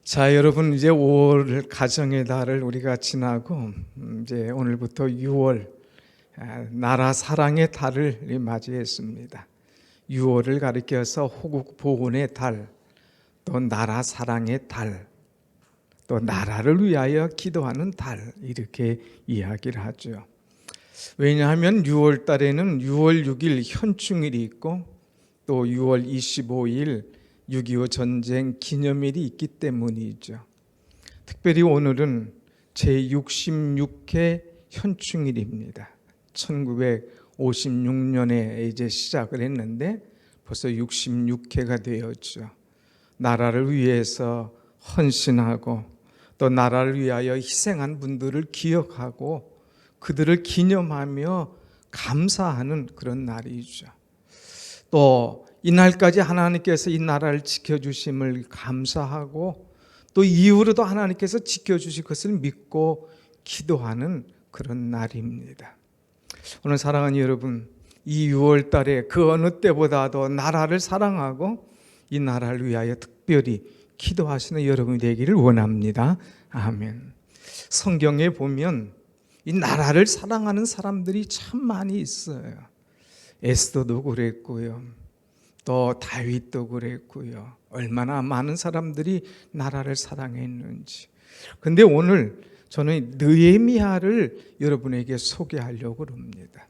자, 여러분, 이제 5월 가정의 달을 우리가 지나고 이제 오늘부터 6월 나라 사랑의 달을 맞이했습니다. 6월을 가리켜서 호국 보훈의 달, 또 나라 사랑의 달, 또 나라를 위하여 기도하는 달, 이렇게 이야기를 하죠. 왜냐하면 6월 달에는 6월 6일 현충일이 있고 또 6월 25일 6.25 전쟁 기념일이 있기 때문이죠. 특별히 오늘은 제66회 현충일입니다. 1956년에 이제 시작을 했는데 벌써 66회가 되었죠. 나라를 위해서 헌신하고 또 나라를 위하여 희생한 분들을 기억하고 그들을 기념하며 감사하는 그런 날이죠. 또 이날까지 하나님께서 이 나라를 지켜주심을 감사하고 또 이후로도 하나님께서 지켜주실 것을 믿고 기도하는 그런 날입니다. 오늘 사랑하는 여러분, 이 6월 달에 그 어느 때보다도 나라를 사랑하고 이 나라를 위하여 특별히 기도하시는 여러분이 되기를 원합니다. 아멘. 성경에 보면 이 나라를 사랑하는 사람들이 참 많이 있어요. 에스더도 그랬고요. 또 다윗도 그랬고요. 얼마나 많은 사람들이 나라를 사랑했는지. 근데 오늘 저는 느헤미야를 여러분에게 소개하려고 합니다.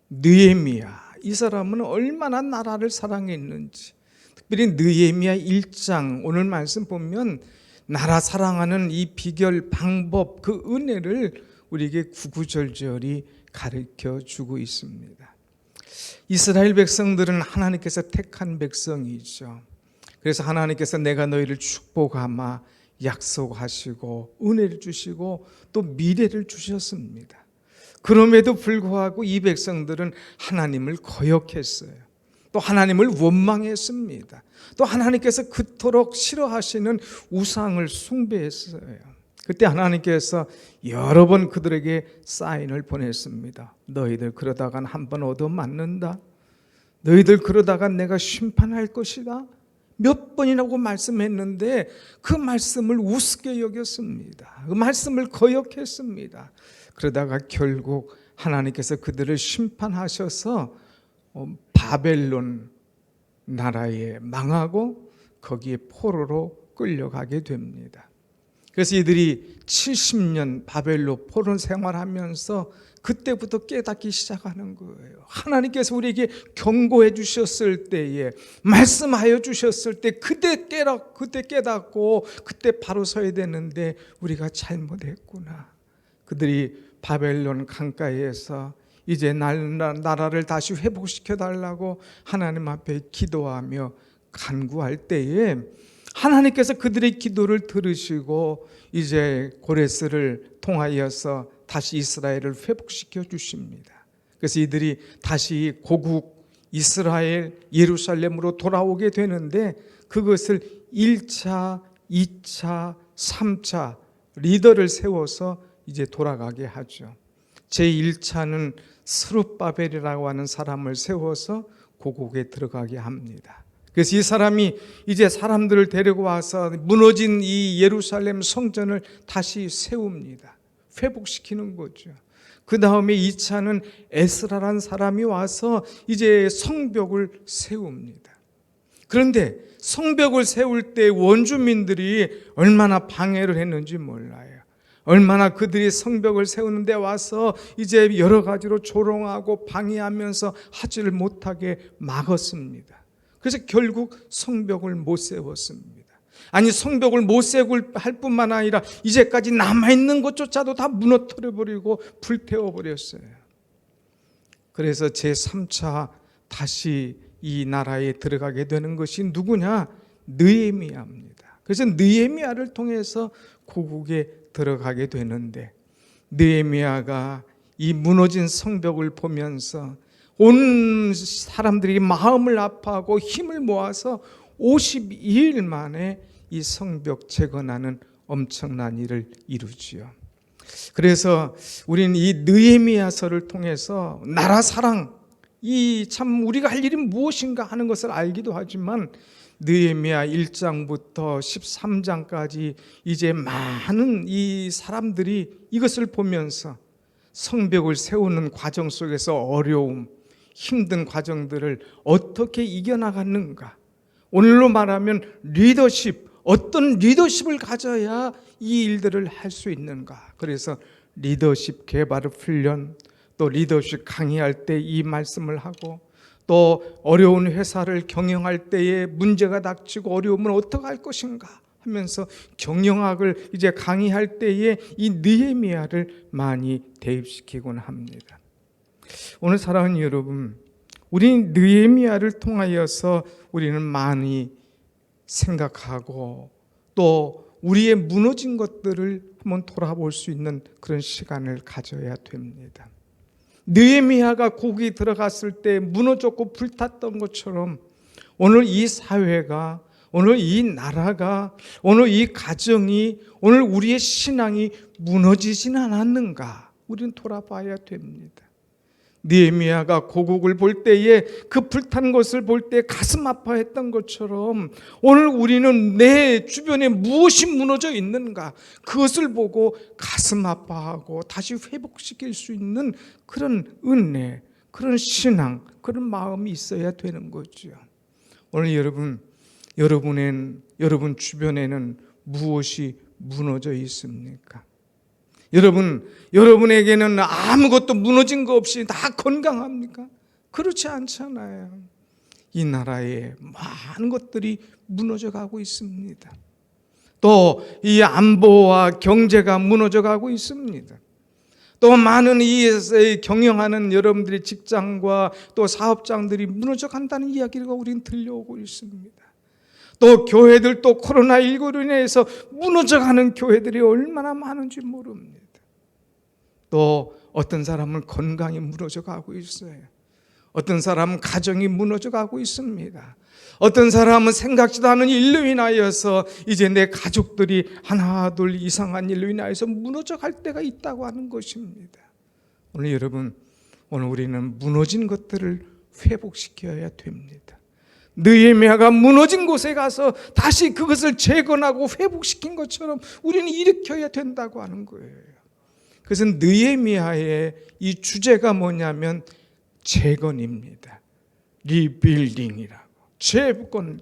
느헤미야, 이 사람은 얼마나 나라를 사랑했는지. 특별히 느헤미야 1장 오늘 말씀 보면 나라 사랑하는 이 비결, 방법, 그 은혜를 우리에게 구구절절히 가르쳐 주고 있습니다. 이스라엘 백성들은 하나님께서 택한 백성이죠. 그래서 하나님께서 내가 너희를 축복하마 약속하시고 은혜를 주시고 또 미래를 주셨습니다. 그럼에도 불구하고 이 백성들은 하나님을 거역했어요. 또 하나님을 원망했습니다. 또 하나님께서 그토록 싫어하시는 우상을 숭배했어요. 그때 하나님께서 여러 번 그들에게 사인을 보냈습니다. 너희들 그러다간 한 번 얻어맞는다. 너희들 그러다간 내가 심판할 것이다. 몇 번이라고 말씀했는데 그 말씀을 우습게 여겼습니다. 그 말씀을 거역했습니다. 그러다가 결국 하나님께서 그들을 심판하셔서 바벨론 나라에 망하고 거기에 포로로 끌려가게 됩니다. 그래서 이들이 70년 바벨론 포로 생활하면서 그때부터 깨닫기 시작하는 거예요. 하나님께서 우리에게 경고해 주셨을 때에, 말씀하여 주셨을 때 그때 깨닫고 그때 바로 서야 되는데 우리가 잘못했구나. 그들이 바벨론 강가에서 이제 나라를 다시 회복시켜 달라고 하나님 앞에 기도하며 간구할 때에 하나님께서 그들의 기도를 들으시고 이제 고레스를 통하여서 다시 이스라엘을 회복시켜 주십니다. 그래서 이들이 다시 고국 이스라엘 예루살렘으로 돌아오게 되는데 그것을 1차, 2차, 3차 리더를 세워서 이제 돌아가게 하죠. 제1차는 스룹바벨이라고 하는 사람을 세워서 고국에 들어가게 합니다. 그래서 이 사람이 이제 사람들을 데리고 와서 무너진 이 예루살렘 성전을 다시 세웁니다. 회복시키는 거죠. 그 다음에 2차는 에스라라는 사람이 와서 이제 성벽을 세웁니다. 그런데 성벽을 세울 때 원주민들이 얼마나 방해를 했는지 몰라요. 얼마나 그들이 성벽을 세우는데 와서 이제 여러 가지로 조롱하고 방해하면서 하지를 못하게 막았습니다. 그래서 결국 성벽을 못 세웠습니다. 아니, 성벽을 못 세우고 할 뿐만 아니라 이제까지 남아있는 것조차도 다 무너뜨려버리고 불태워버렸어요. 그래서 제3차 다시 이 나라에 들어가게 되는 것이 누구냐? 느헤미야입니다. 그래서 느헤미야를 통해서 고국에 들어가게 되는데 느헤미야가 이 무너진 성벽을 보면서 온 사람들이 마음을 아파하고 힘을 모아서 52일 만에 이 성벽 재건하는 엄청난 일을 이루지요. 그래서 우리는 이 느헤미야서를 통해서 나라 사랑, 이 참 우리가 할 일이 무엇인가 하는 것을 알기도 하지만 느헤미야 1장부터 13장까지 이제 많은 이 사람들이 이것을 보면서 성벽을 세우는 과정 속에서 어려움, 힘든 과정들을 어떻게 이겨나갔는가. 오늘로 말하면 리더십, 어떤 리더십을 가져야 이 일들을 할 수 있는가. 그래서 리더십 개발 훈련, 또 리더십 강의할 때 이 말씀을 하고, 또 어려운 회사를 경영할 때에 문제가 닥치고 어려움은 어떻게 할 것인가 하면서 경영학을 이제 강의할 때에 이 느헤미야를 많이 대입시키곤 합니다. 오늘 사랑하는 여러분, 우리 느헤미야를 통하여서 우리는 많이 생각하고 또 우리의 무너진 것들을 한번 돌아볼 수 있는 그런 시간을 가져야 됩니다. 느헤미야가 거기 들어갔을 때 무너졌고 불탔던 것처럼 오늘 이 사회가, 오늘 이 나라가, 오늘 이 가정이, 오늘 우리의 신앙이 무너지지는 않았는가, 우리는 돌아봐야 됩니다. 느헤미야가 고국을 볼 때에 그 불탄 것을 볼 때 가슴 아파했던 것처럼 오늘 우리는 내 주변에 무엇이 무너져 있는가, 그것을 보고 가슴 아파하고 다시 회복시킬 수 있는 그런 은혜, 그런 신앙, 그런 마음이 있어야 되는 거죠. 오늘 여러분 주변에는 무엇이 무너져 있습니까? 여러분에게는 아무것도 무너진 거 없이 다 건강합니까? 그렇지 않잖아요. 이 나라에 많은 것들이 무너져 가고 있습니다. 또 이 안보와 경제가 무너져 가고 있습니다. 또 많은 이 경영하는 여러분들의 직장과 또 사업장들이 무너져 간다는 이야기가 우리는 들려오고 있습니다. 또 교회들도 코로나19로 인해서 무너져가는 교회들이 얼마나 많은지 모릅니다. 또 어떤 사람은 건강이 무너져가고 있어요. 어떤 사람은 가정이 무너져가고 있습니다. 어떤 사람은 생각지도 않은 일로 인하여서 이제 내 가족들이 하나 둘 이상한 일로 인하여서 무너져갈 때가 있다고 하는 것입니다. 오늘 우리는 무너진 것들을 회복시켜야 됩니다. 느헤미야가 무너진 곳에 가서 다시 그것을 재건하고 회복시킨 것처럼 우리는 일으켜야 된다고 하는 거예요. 그래서 느헤미야의 이 주제가 뭐냐면 재건입니다. 리빌딩이라고. 재건하는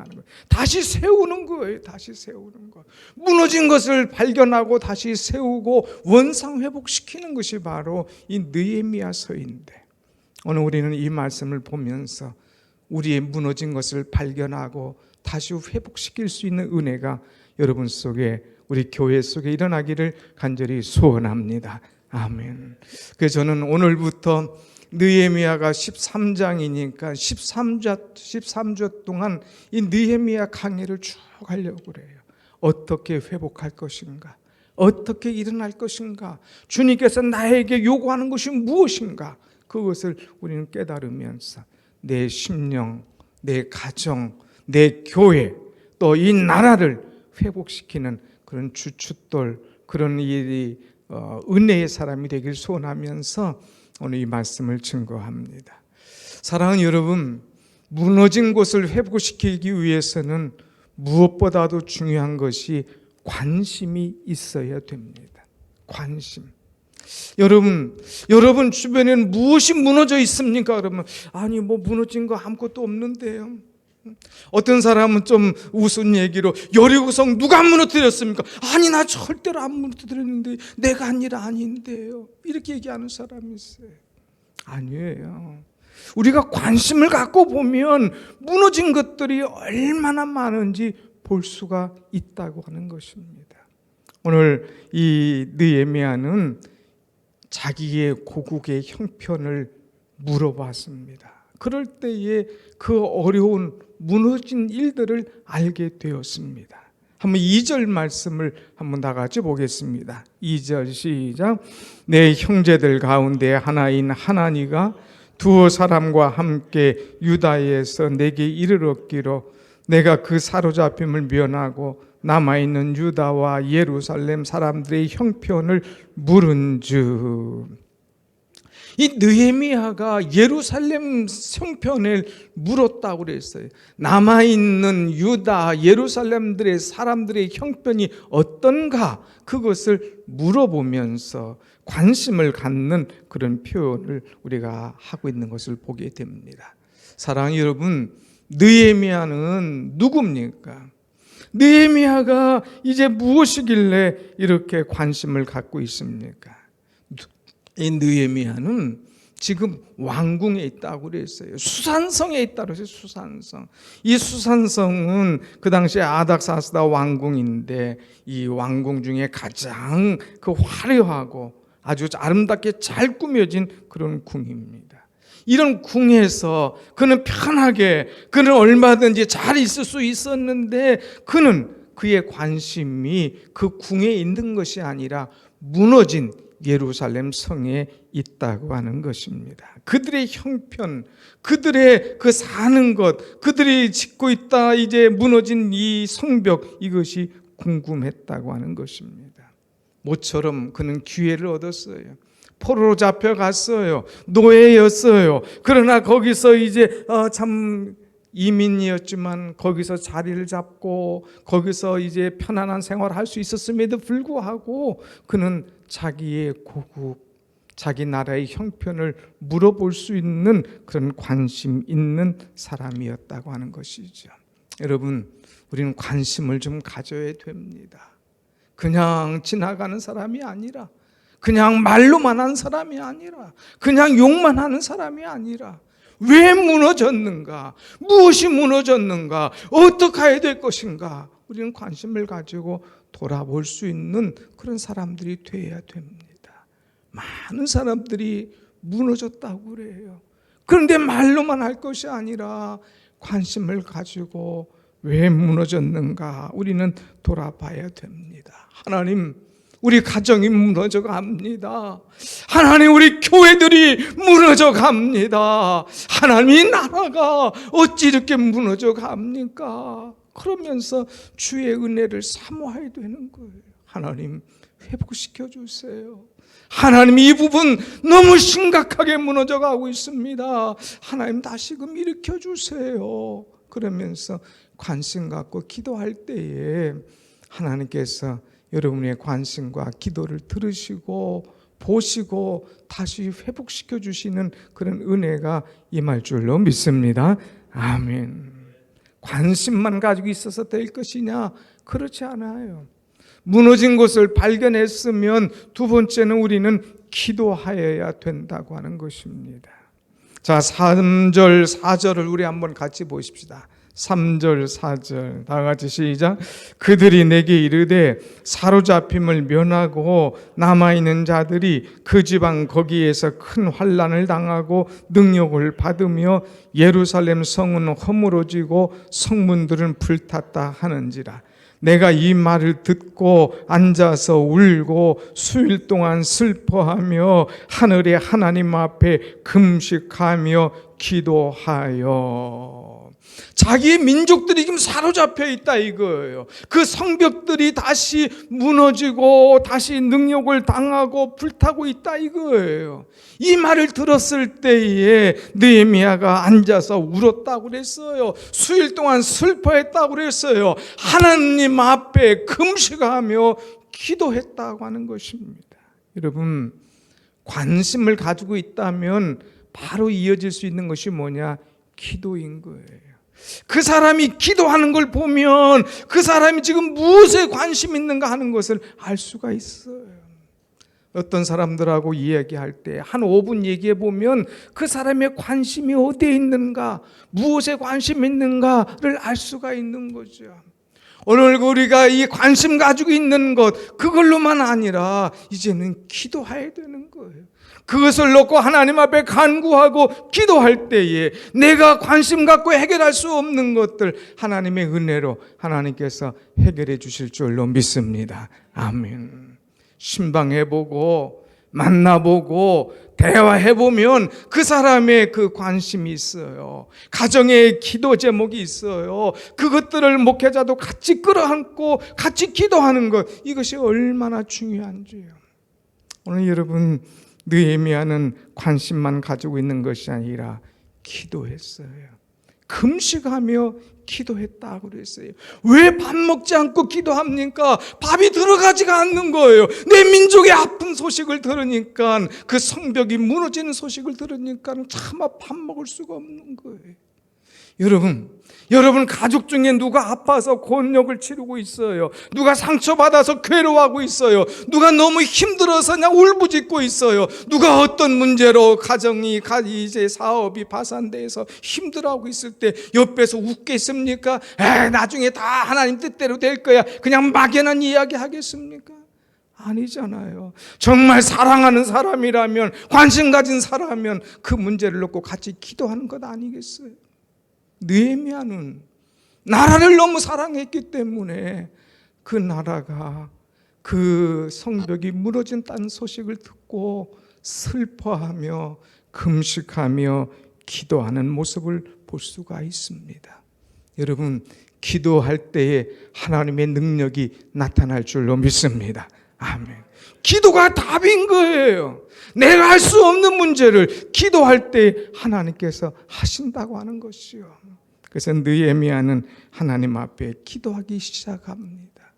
거예요. 다시 세우는 거예요. 다시 세우는 거. 무너진 것을 발견하고 다시 세우고 원상 회복시키는 것이 바로 이 느헤미야서인데, 오늘 우리는 이 말씀을 보면서 우리의 무너진 것을 발견하고 다시 회복시킬 수 있는 은혜가 여러분 속에, 우리 교회 속에 일어나기를 간절히 소원합니다. 아멘. 그래서 저는 오늘부터 느헤미야가 13장이니까 13주 동안 이 느헤미야 강의를 쭉 하려고 그래요. 어떻게 회복할 것인가? 어떻게 일어날 것인가? 주님께서 나에게 요구하는 것이 무엇인가? 그것을 우리는 깨달으면서 내 심령, 내 가정, 내 교회, 또 이 나라를 회복시키는 그런 주춧돌, 그런 일이 은혜의 사람이 되길 소원하면서 오늘 이 말씀을 증거합니다. 사랑하는 여러분, 무너진 곳을 회복시키기 위해서는 무엇보다도 중요한 것이 관심이 있어야 됩니다. 관심. 여러분 주변에는 무엇이 무너져 있습니까? 그러면 아니 무너진 거 아무것도 없는데요. 어떤 사람은 좀 우스운 얘기로 여리고성 누가 무너뜨렸습니까? 아니 나 절대로 안 무너뜨렸는데 내가 한 일 아닌데요. 이렇게 얘기하는 사람이 있어요. 아니에요. 우리가 관심을 갖고 보면 무너진 것들이 얼마나 많은지 볼 수가 있다고 하는 것입니다. 오늘 이 느헤미야는 자기의 고국의 형편을 물어봤습니다. 그럴 때에 그 어려운 무너진 일들을 알게 되었습니다. 한번 2절 말씀을 한번 다 같이 보겠습니다. 2절 시작. 내 형제들 가운데 하나인 하나니가 두 사람과 함께 유다에서 내게 이르렀기로 내가 그 사로잡힘을 면하고 남아있는 유다와 예루살렘 사람들의 형편을 물은즉. 이 느헤미야가 예루살렘 성편을 물었다고 그랬어요. 남아있는 유다 예루살렘들의 사람들의 형편이 어떤가, 그것을 물어보면서 관심을 갖는 그런 표현을 우리가 하고 있는 것을 보게 됩니다. 사랑하는 여러분, 느헤미야는 누굽니까? 느헤미야가 이제 무엇이길래 이렇게 관심을 갖고 있습니까? 이 느헤미야는 지금 왕궁에 있다고 그랬어요. 수산성에 있다고 그랬어요. 수산성. 이 수산성은 그 당시에 아닥사스다 왕궁인데, 이 왕궁 중에 가장 그 화려하고 아주 아름답게 잘 꾸며진 그런 궁입니다. 이런 궁에서 그는 편하게, 그는 얼마든지 잘 있을 수 있었는데, 그의 관심이 그 궁에 있는 것이 아니라 무너진 예루살렘 성에 있다고 하는 것입니다. 그들의 형편, 그들의 그 사는 것, 그들이 짓고 있다 이제 무너진 이 성벽, 이것이 궁금했다고 하는 것입니다. 모처럼 그는 기회를 얻었어요. 포로로 잡혀갔어요. 노예였어요. 그러나 거기서 이제 참 이민이었지만 거기서 자리를 잡고 거기서 이제 편안한 생활을 할 수 있었음에도 불구하고 그는 자기의 고국, 자기 나라의 형편을 물어볼 수 있는 그런 관심 있는 사람이었다고 하는 것이죠. 여러분, 우리는 관심을 좀 가져야 됩니다. 그냥 지나가는 사람이 아니라, 그냥 말로만 한 사람이 아니라, 그냥 욕만 하는 사람이 아니라, 왜 무너졌는가? 무엇이 무너졌는가? 어떻게 해야 될 것인가? 우리는 관심을 가지고 돌아볼 수 있는 그런 사람들이 되어야 됩니다. 많은 사람들이 무너졌다고 그래요. 그런데 말로만 할 것이 아니라 관심을 가지고 왜 무너졌는가? 우리는 돌아봐야 됩니다. 하나님, 우리 가정이 무너져 갑니다. 하나님, 우리 교회들이 무너져 갑니다. 하나님, 이 나라가 어찌 이렇게 무너져 갑니까? 그러면서 주의 은혜를 사모해야 되는 거예요. 하나님, 회복시켜 주세요. 하나님, 이 부분 너무 심각하게 무너져 가고 있습니다. 하나님, 다시금 일으켜 주세요. 그러면서 관심 갖고 기도할 때에 하나님께서 여러분의 관심과 기도를 들으시고 보시고 다시 회복시켜 주시는 그런 은혜가 임할 줄로 믿습니다. 아멘. 관심만 가지고 있어서 될 것이냐? 그렇지 않아요. 무너진 것을 발견했으면 두 번째는 우리는 기도하여야 된다고 하는 것입니다. 자, 3절 4절을 우리 한번 같이 보십시다. 3절 4절 다 같이 시작. 그들이 내게 이르되 사로잡힘을 면하고 남아있는 자들이 그 지방 거기에서 큰 환난을 당하고 능욕을 받으며 예루살렘 성은 허물어지고 성문들은 불탔다 하는지라. 내가 이 말을 듣고 앉아서 울고 수일 동안 슬퍼하며 하늘의 하나님 앞에 금식하며 기도하여. 자기의 민족들이 지금 사로잡혀 있다 이거예요. 그 성벽들이 다시 무너지고 다시 능욕을 당하고 불타고 있다 이거예요. 이 말을 들었을 때에 느헤미야가 앉아서 울었다고 그랬어요. 수일 동안 슬퍼했다고 그랬어요. 하나님 앞에 금식하며 기도했다고 하는 것입니다. 여러분, 관심을 가지고 있다면 바로 이어질 수 있는 것이 뭐냐? 기도인 거예요. 그 사람이 기도하는 걸 보면 그 사람이 지금 무엇에 관심 있는가 하는 것을 알 수가 있어요. 어떤 사람들하고 이야기할 때 한 5분 얘기해 보면 그 사람의 관심이 어디에 있는가, 무엇에 관심 있는가를 알 수가 있는 거죠. 오늘 우리가 이 관심 가지고 있는 것, 그걸로만 아니라 이제는 기도해야 되는 거예요. 그것을 놓고 하나님 앞에 간구하고 기도할 때에 내가 관심 갖고 해결할 수 없는 것들 하나님의 은혜로 하나님께서 해결해 주실 줄로 믿습니다. 아멘. 신방해보고 만나보고 대화해보면 그 사람의 그 관심이 있어요. 가정의 기도 제목이 있어요. 그것들을 목회자도 같이 끌어안고 같이 기도하는 것, 이것이 얼마나 중요한지요. 오늘 여러분, 느헤미야는 관심만 가지고 있는 것이 아니라 기도했어요. 금식하며 기도했다고 그랬어요. 왜 밥 먹지 않고 기도합니까? 밥이 들어가지가 않는 거예요. 내 민족의 아픈 소식을 들으니까, 그 성벽이 무너지는 소식을 들으니까 차마 밥 먹을 수가 없는 거예요. 여러분 가족 중에 누가 아파서 곤욕을 치르고 있어요. 누가 상처받아서 괴로워하고 있어요. 누가 너무 힘들어서 그냥 울부짖고 있어요. 누가 어떤 문제로 가정이 이제 사업이 파산돼서 힘들어하고 있을 때 옆에서 웃겠습니까? 나중에 다 하나님 뜻대로 될 거야. 그냥 막연한 이야기 하겠습니까? 아니잖아요. 정말 사랑하는 사람이라면, 관심 가진 사람이면 그 문제를 놓고 같이 기도하는 것 아니겠어요? 느헤미야는 나라를 너무 사랑했기 때문에 그 나라가, 그 성벽이 무너진다는 소식을 듣고 슬퍼하며 금식하며 기도하는 모습을 볼 수가 있습니다. 여러분, 기도할 때에 하나님의 능력이 나타날 줄로 믿습니다. 아멘. 기도가 답인 거예요. 내가 할 수 없는 문제를 기도할 때 하나님께서 하신다고 하는 것이요. 그래서 느헤미야는 하나님 앞에 기도하기 시작합니다.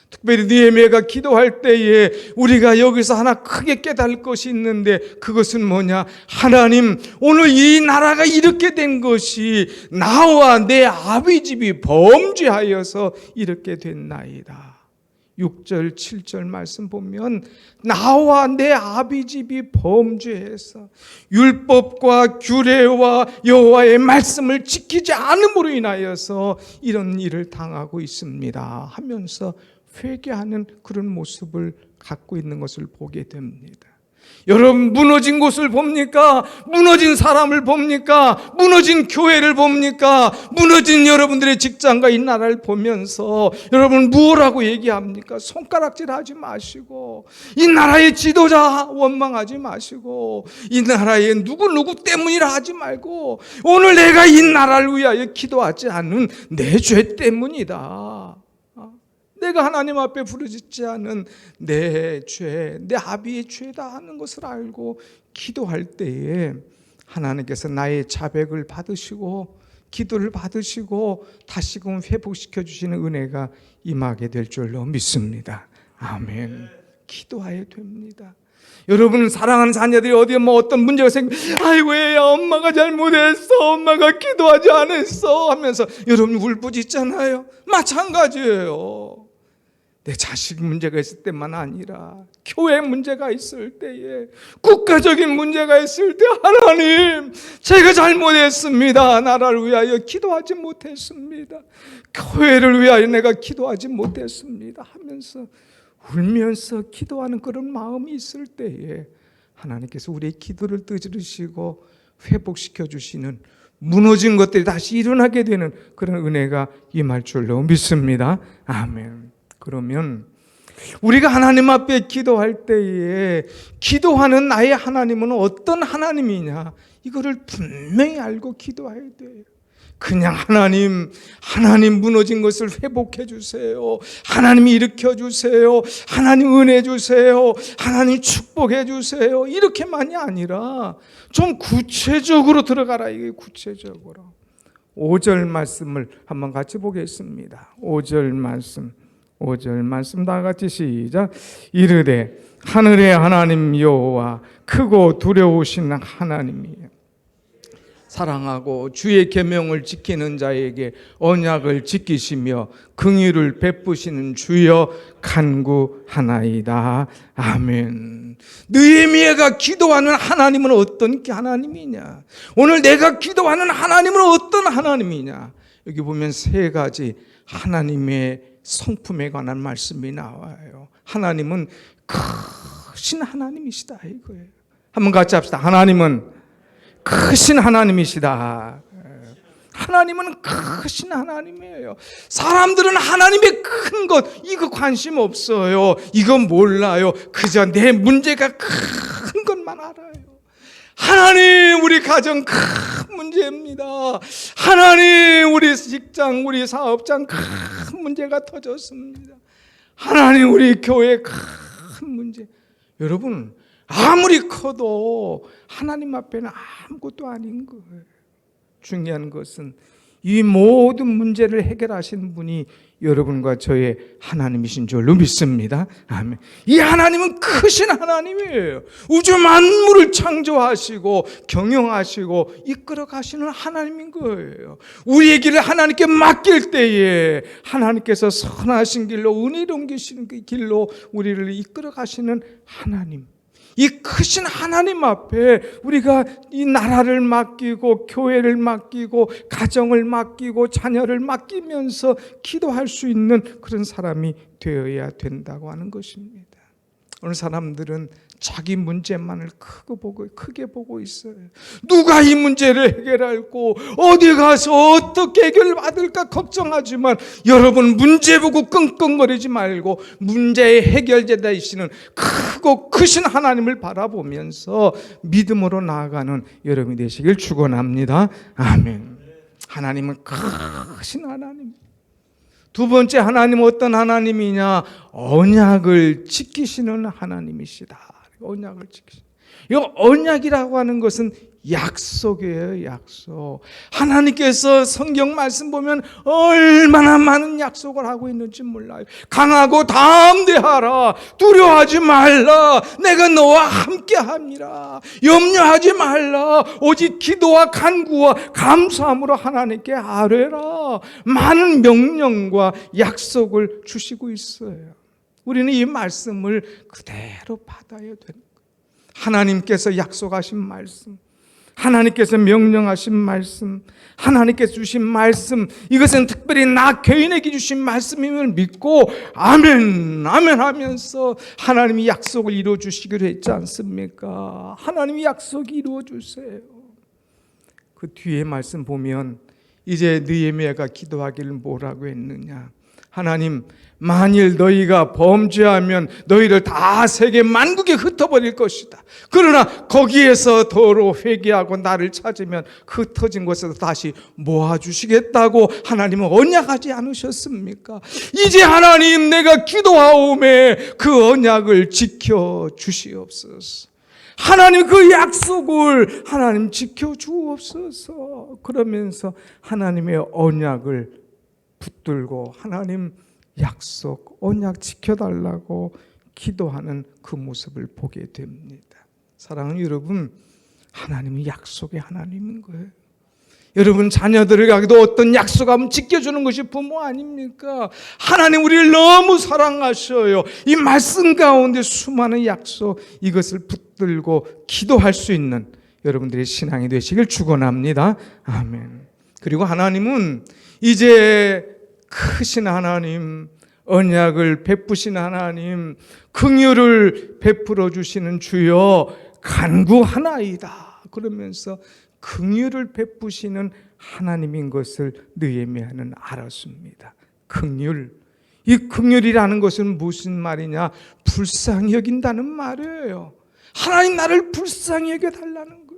특별히 느헤미야가 기도할 때에 우리가 여기서 하나 크게 깨달을 것이 있는데, 그것은 뭐냐? 하나님, 오늘 이 나라가 이렇게 된 것이 나와 내 아비 집이 범죄하여서 이렇게 됐나이다. 6절 7절 말씀 보면 나와 내 아비 집이 범죄해서 율법과 규례와 여호와의 말씀을 지키지 않음으로 인하여서 이런 일을 당하고 있습니다 하면서 회개하는 그런 모습을 갖고 있는 것을 보게 됩니다. 여러분, 무너진 곳을 봅니까? 무너진 사람을 봅니까? 무너진 교회를 봅니까? 무너진 여러분들의 직장과 이 나라를 보면서 여러분 뭐라고 얘기합니까? 손가락질 하지 마시고, 이 나라의 지도자 원망하지 마시고, 이 나라의 누구 때문이라 하지 말고, 오늘 내가 이 나라를 위하여 기도하지 않는 내 죄 때문이다. 내가 하나님 앞에 부르짖지 않은 내 죄, 내 아비의 죄다 하는 것을 알고 기도할 때에 하나님께서 나의 자백을 받으시고 기도를 받으시고 다시금 회복시켜 주시는 은혜가 임하게 될 줄로 믿습니다. 아멘. 기도해야 됩니다. 여러분, 사랑하는 자녀들이 어디에 어떤 문제가 생기면 아이고 애야 엄마가 잘못했어, 엄마가 기도하지 않았어 하면서 여러분 울부짖잖아요. 마찬가지예요. 내 자식 문제가 있을 때만 아니라 교회 문제가 있을 때에, 국가적인 문제가 있을 때 하나님 제가 잘못했습니다. 나라를 위하여 기도하지 못했습니다. 교회를 위하여 내가 기도하지 못했습니다 하면서 울면서 기도하는 그런 마음이 있을 때에 하나님께서 우리의 기도를 들으시고 회복시켜 주시는, 무너진 것들이 다시 일어나게 되는 그런 은혜가 임할 줄로 믿습니다. 아멘. 그러면 우리가 하나님 앞에 기도할 때에 기도하는 나의 하나님은 어떤 하나님이냐, 이거를 분명히 알고 기도해야 돼요. 그냥 하나님 무너진 것을 회복해 주세요, 하나님 일으켜 주세요, 하나님 은혜 주세요, 하나님 축복해 주세요, 이렇게만이 아니라 좀 구체적으로 들어가라. 이게 구체적으로 5절 말씀을 한번 같이 보겠습니다. 5절 말씀 다 같이 시작. 이르되 하늘의 하나님 여호와 크고 두려우신 하나님이여, 사랑하고 주의 계명을 지키는 자에게 언약을 지키시며 긍휼을 베푸시는 주여 간구하나이다. 아멘. 느헤미야가 기도하는 하나님은 어떤 하나님이냐? 오늘 내가 기도하는 하나님은 어떤 하나님이냐? 여기 보면 세 가지 하나님의 성품에 관한 말씀이 나와요. 하나님은 크신 하나님이시다 이거예요. 한번 같이 합시다. 하나님은 크신 하나님이시다. 하나님은 크신 하나님이에요. 사람들은 하나님의 큰 것 이거 관심 없어요. 이건 몰라요. 그저 내 문제가 큰 것만 알아요. 하나님, 우리 가정 큰 문제입니다. 하나님, 우리 직장, 우리 사업장 큰 문제가 터졌습니다. 하나님, 우리 교회 큰 문제. 여러분, 아무리 커도 하나님 앞에는 아무것도 아닌 거예요. 중요한 것은 이 모든 문제를 해결하시는 분이 여러분과 저의 하나님이신 줄로 믿습니다. 아멘. 이 하나님은 크신 하나님이에요. 우주 만물을 창조하시고 경영하시고 이끌어 가시는 하나님인 거예요. 우리의 길을 하나님께 맡길 때에 하나님께서 선하신 길로, 은혜로운 길로 우리를 이끌어 가시는 하나님, 이 크신 하나님 앞에 우리가 이 나라를 맡기고 교회를 맡기고 가정을 맡기고 자녀를 맡기면서 기도할 수 있는 그런 사람이 되어야 된다고 하는 것입니다. 오늘 사람들은 자기 문제만을 크게 보고 있어요. 누가 이 문제를 해결할고 어디 가서 어떻게 해결받을까 걱정하지만, 여러분 문제 보고 끙끙거리지 말고 문제의 해결자 되시는 크고 크신 하나님을 바라보면서 믿음으로 나아가는 여러분이 되시길 축원합니다. 아멘. 하나님은 크신 하나님. 두 번째 하나님은 어떤 하나님이냐? 언약을 지키시는 하나님이시다. 언약을 지키시는. 이 언약이라고 하는 것은 약속이에요. 약속. 하나님께서 성경 말씀 보면 얼마나 많은 약속을 하고 있는지 몰라요. 강하고 담대하라. 두려워하지 말라. 내가 너와 함께함이라. 염려하지 말라. 오직 기도와 간구와 감사함으로 하나님께 아뢰라. 많은 명령과 약속을 주시고 있어요. 우리는 이 말씀을 그대로 받아야 되는 거예요. 하나님께서 약속하신 말씀, 하나님께서 명령하신 말씀, 하나님께서 주신 말씀, 이것은 특별히 나 개인에게 주신 말씀임을 믿고 아멘, 아멘 하면서 하나님이 약속을 이루어 주시기로 했지 않습니까? 하나님이 약속이 이루어 주세요. 그 뒤에 말씀 보면 이제 느헤미야가 기도하기를 뭐라고 했느냐? 하나님, 만일 너희가 범죄하면 너희를 다 세계 만국에 흩어버릴 것이다. 그러나 거기에서 더러 회개하고 나를 찾으면 흩어진 곳에서 다시 모아주시겠다고 하나님은 언약하지 않으셨습니까? 이제 하나님, 내가 기도하오매 그 언약을 지켜주시옵소서. 하나님, 그 약속을 하나님 지켜주옵소서. 그러면서 하나님의 언약을 붙들고 하나님 약속, 언약 지켜달라고 기도하는 그 모습을 보게 됩니다. 사랑하는 여러분, 하나님이 약속의 하나님인 거예요. 여러분 자녀들에게도 어떤 약속하면 지켜주는 것이 부모 아닙니까? 하나님 우리를 너무 사랑하셔요. 이 말씀 가운데 수많은 약속, 이것을 붙들고 기도할 수 있는 여러분들의 신앙이 되시길 축원합니다. 아멘. 그리고 하나님은 이제 크신 하나님, 언약을 베푸신 하나님, 긍휼을 베풀어 주시는 주여 간구하나이다. 그러면서 긍휼을 베푸시는 하나님인 것을 느헤미야는 알았습니다. 긍휼. 이 긍휼이라는 것은 무슨 말이냐? 불쌍히 여긴다는 말이에요. 하나님 나를 불쌍히 여겨달라는 거예요.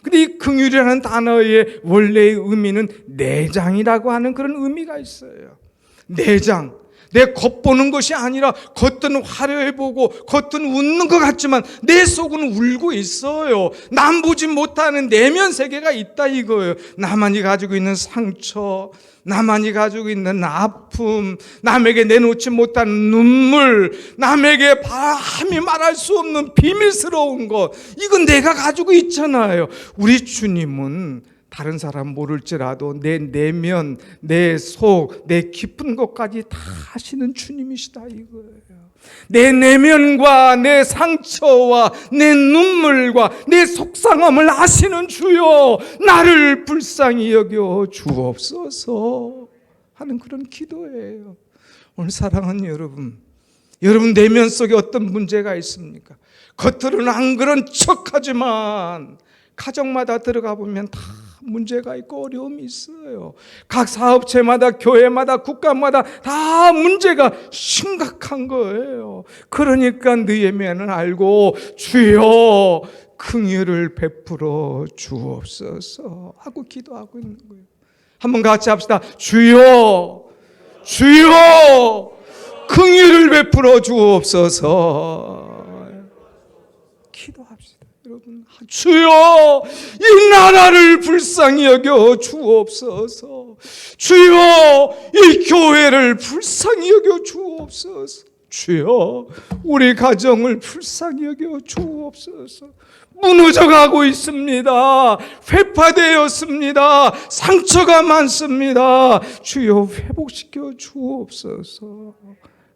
근데 이 긍휼이라는 단어의 원래의 의미는 내장이라고 하는 그런 의미가 있어요. 내장. 내 겉보는 것이 아니라 겉은 화려해 보고 겉은 웃는 것 같지만 내 속은 울고 있어요. 남 보지 못하는 내면 세계가 있다 이거예요. 나만이 가지고 있는 상처, 나만이 가지고 있는 아픔, 남에게 내놓지 못한 눈물, 남에게 감히 말할 수 없는 비밀스러운 것, 이건 내가 가지고 있잖아요. 우리 주님은 다른 사람 모를지라도 내 내면, 내 속, 내 깊은 것까지 다 아시는 주님이시다 이거예요. 내 내면과 내 상처와 내 눈물과 내 속상함을 아시는 주여, 나를 불쌍히 여겨 주옵소서 하는 그런 기도예요. 오늘 사랑하는 여러분, 여러분 내면 속에 어떤 문제가 있습니까? 겉으로는 안 그런 척하지만 가정마다 들어가 보면 다 문제가 있고 어려움이 있어요. 각 사업체마다, 교회마다, 국가마다 다 문제가 심각한 거예요. 그러니까 느헤미야는 알고 주여 긍휼을 베풀어 주옵소서 하고 기도하고 있는 거예요. 한번 같이 합시다. 주여, 주여 긍휼을 베풀어 주옵소서. 주여, 이 나라를 불쌍히 여겨 주옵소서. 주여, 이 교회를 불쌍히 여겨 주옵소서. 주여, 우리 가정을 불쌍히 여겨 주옵소서. 무너져가고 있습니다. 회파되었습니다. 상처가 많습니다. 주여, 회복시켜 주옵소서.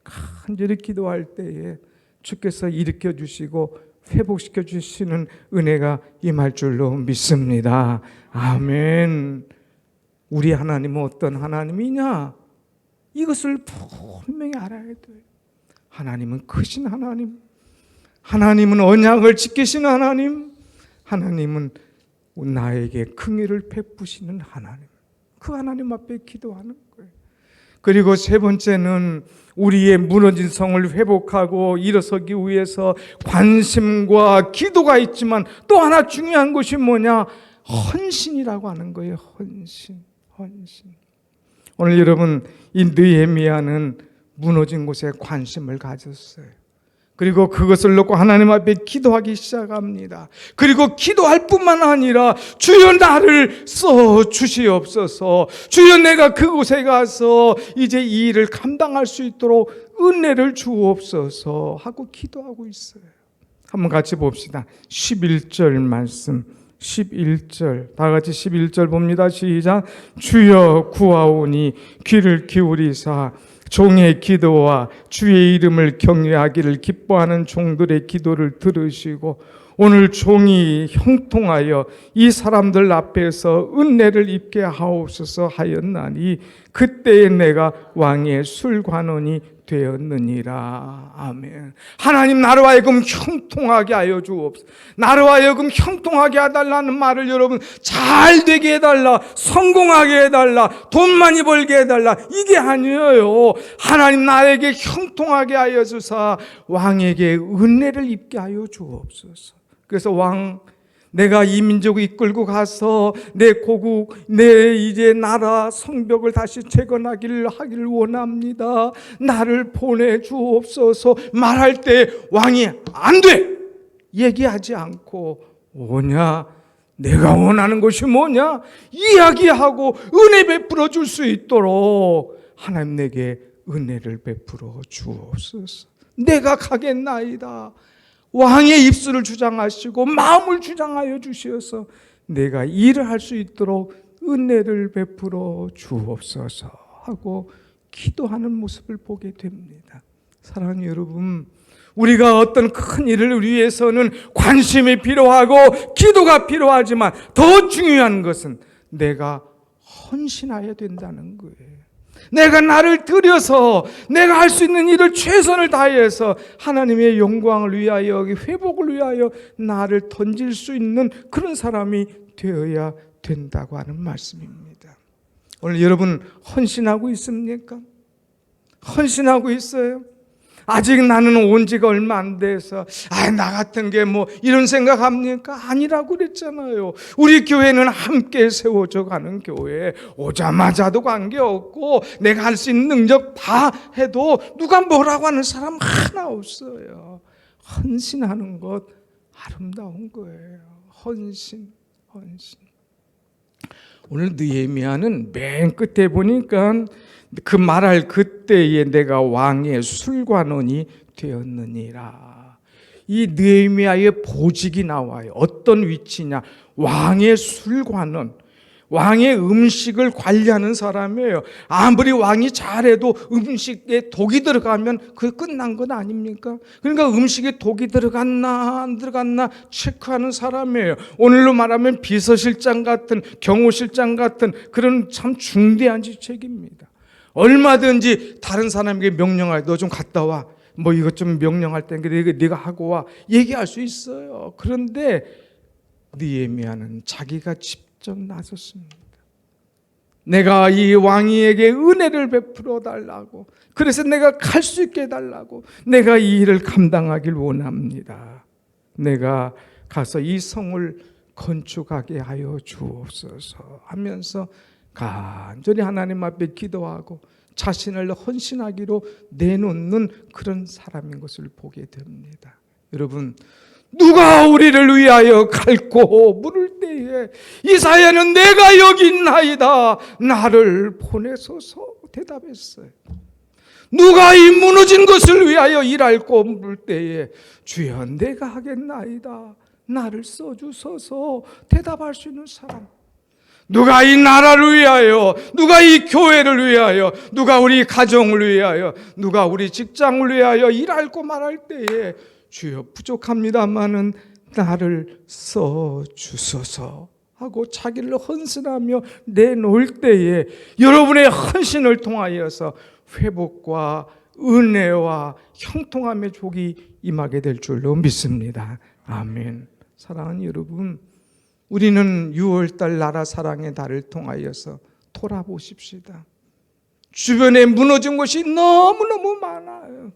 간절히 기도할 때에 주께서 일으켜 주시고 회복시켜 주시는 은혜가 임할 줄로 믿습니다. 아멘. 우리 하나님은 어떤 하나님이냐? 이것을 분명히 알아야 돼요. 하나님은 크신 하나님, 하나님은 언약을 지키시는 하나님, 하나님은 나에게 긍휼을 베푸시는 하나님. 그 하나님 앞에 기도하는 거예요. 그리고 세 번째는 우리의 무너진 성을 회복하고 일어서기 위해서 관심과 기도가 있지만 또 하나 중요한 것이 뭐냐? 헌신이라고 하는 거예요. 헌신. 오늘 여러분, 이 느헤미야는 무너진 곳에 관심을 가졌어요. 그리고 그것을 놓고 하나님 앞에 기도하기 시작합니다. 그리고 기도할 뿐만 아니라 주여, 나를 써 주시옵소서. 주여, 내가 그곳에 가서 이제 이 일을 감당할 수 있도록 은혜를 주옵소서 하고 기도하고 있어요. 한번 같이 봅시다. 11절 말씀, 11절, 다 같이 11절 봅니다. 시작. 주여, 구하오니 귀를 기울이사 종의 기도와 주의 이름을 경외하기를 기뻐하는 종들의 기도를 들으시고 오늘 종이 형통하여 이 사람들 앞에서 은혜를 입게 하옵소서 하였나니 그때에 내가 왕의 술관원이 되었느니라. 아멘. 하나님, 나로 하여금 형통하게 하여 주옵소서. 나로 하여금 형통하게 해달라는 말을 여러분 잘 되게 해달라, 성공하게 해달라, 돈 많이 벌게 해달라, 이게 아니에요. 하나님, 나에게 형통하게 하여 주사 왕에게 은혜를 입게 하여 주옵소서. 그래서 왕, 내가 이 민족을 이끌고 가서 내 고국, 내 이제 나라 성벽을 다시 재건하기를 하기를 원합니다. 나를 보내주옵소서. 말할 때 왕이 안 돼! 얘기하지 않고 뭐냐? 내가 원하는 것이 뭐냐? 이야기하고 은혜 베풀어 줄 수 있도록 하나님 내게 은혜를 베풀어 주옵소서. 내가 가겠나이다. 왕의 입술을 주장하시고 마음을 주장하여 주시어서 내가 일을 할 수 있도록 은혜를 베풀어 주옵소서 하고 기도하는 모습을 보게 됩니다. 사랑하는 여러분, 우리가 어떤 큰 일을 위해서는 관심이 필요하고 기도가 필요하지만 더 중요한 것은 내가 헌신해야 된다는 거예요. 내가 나를 들여서 내가 할 수 있는 일을 최선을 다해서 하나님의 영광을 위하여, 회복을 위하여 나를 던질 수 있는 그런 사람이 되어야 된다고 하는 말씀입니다. 오늘 여러분 헌신하고 있습니까? 헌신하고 있어요? 아직 나는 온 지가 얼마 안 돼서 나 같은 게 뭐 이런 생각합니까? 아니라고 그랬잖아요. 우리 교회는 함께 세워져 가는 교회, 오자마자도 관계없고 내가 할 수 있는 능력 다 해도 누가 뭐라고 하는 사람 하나 없어요. 헌신하는 것 아름다운 거예요. 헌신. 오늘 느헤미야는 맨 끝에 보니까 그 말할 그때에 내가 왕의 술관원이 되었느니라. 이 느헤미야의 보직이 나와요. 어떤 위치냐? 왕의 술관원, 왕의 음식을 관리하는 사람이에요. 아무리 왕이 잘해도 음식에 독이 들어가면 그게 끝난 건 아닙니까? 그러니까 음식에 독이 들어갔나 안 들어갔나 체크하는 사람이에요. 오늘로 말하면 비서실장 같은, 경호실장 같은 그런 참 중대한 직책입니다. 얼마든지 다른 사람에게 명령할, 너 좀 갔다 와, 뭐 이것 좀 명령할 때 네가 하고 와, 얘기할 수 있어요. 그런데 느헤미야는 자기가 직접 나섰습니다. 내가 이 왕이에게 은혜를 베풀어 달라고, 그래서 내가 갈 수 있게 해달라고, 내가 이 일을 감당하길 원합니다. 내가 가서 이 성을 건축하게 하여 주옵소서 하면서 간절히 하나님 앞에 기도하고 자신을 헌신하기로 내놓는 그런 사람인 것을 보게 됩니다. 여러분, 누가 우리를 위하여 갈고 물을 때에 이사야는 내가 여기 있나이다 나를 보내소서 대답했어요. 누가 이 무너진 것을 위하여 일할고 물을 때에 주여 내가 하겠나이다 나를 써주소서 대답할 수 있는 사람. 누가 이 나라를 위하여, 누가 이 교회를 위하여, 누가 우리 가정을 위하여, 누가 우리 직장을 위하여 일할고 말할 때에 주여 부족합니다마는 나를 써주소서 하고 자기를 헌신하며 내놓을 때에 여러분의 헌신을 통하여서 회복과 은혜와 형통함의 족이 임하게 될 줄로 믿습니다. 아멘. 사랑하는 여러분, 우리는 6월달 나라 사랑의 달을 통하여서 돌아보십시다. 주변에 무너진 것이 너무너무 많아요.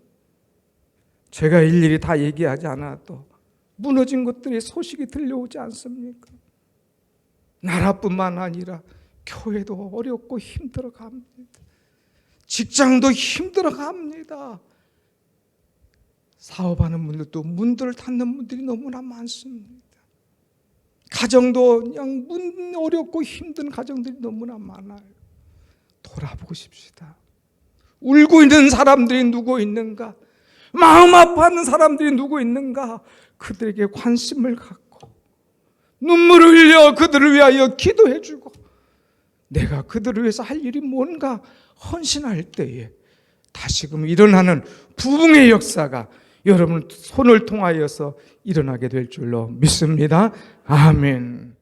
제가 일일이 다 얘기하지 않아도 무너진 것들의 소식이 들려오지 않습니까? 나라뿐만 아니라 교회도 어렵고 힘들어갑니다. 직장도 힘들어갑니다. 사업하는 분들도 문들을 닫는 분들이 너무나 많습니다. 가정도 그냥 어렵고 힘든 가정들이 너무나 많아요. 돌아보십시다. 울고 있는 사람들이 누구 있는가? 마음 아파하는 사람들이 누구 있는가? 그들에게 관심을 갖고 눈물을 흘려 그들을 위하여 기도해주고 내가 그들을 위해서 할 일이 뭔가 헌신할 때에 다시금 일어나는 부흥의 역사가 여러분 손을 통하여서 일어나게 될 줄로 믿습니다. 아멘.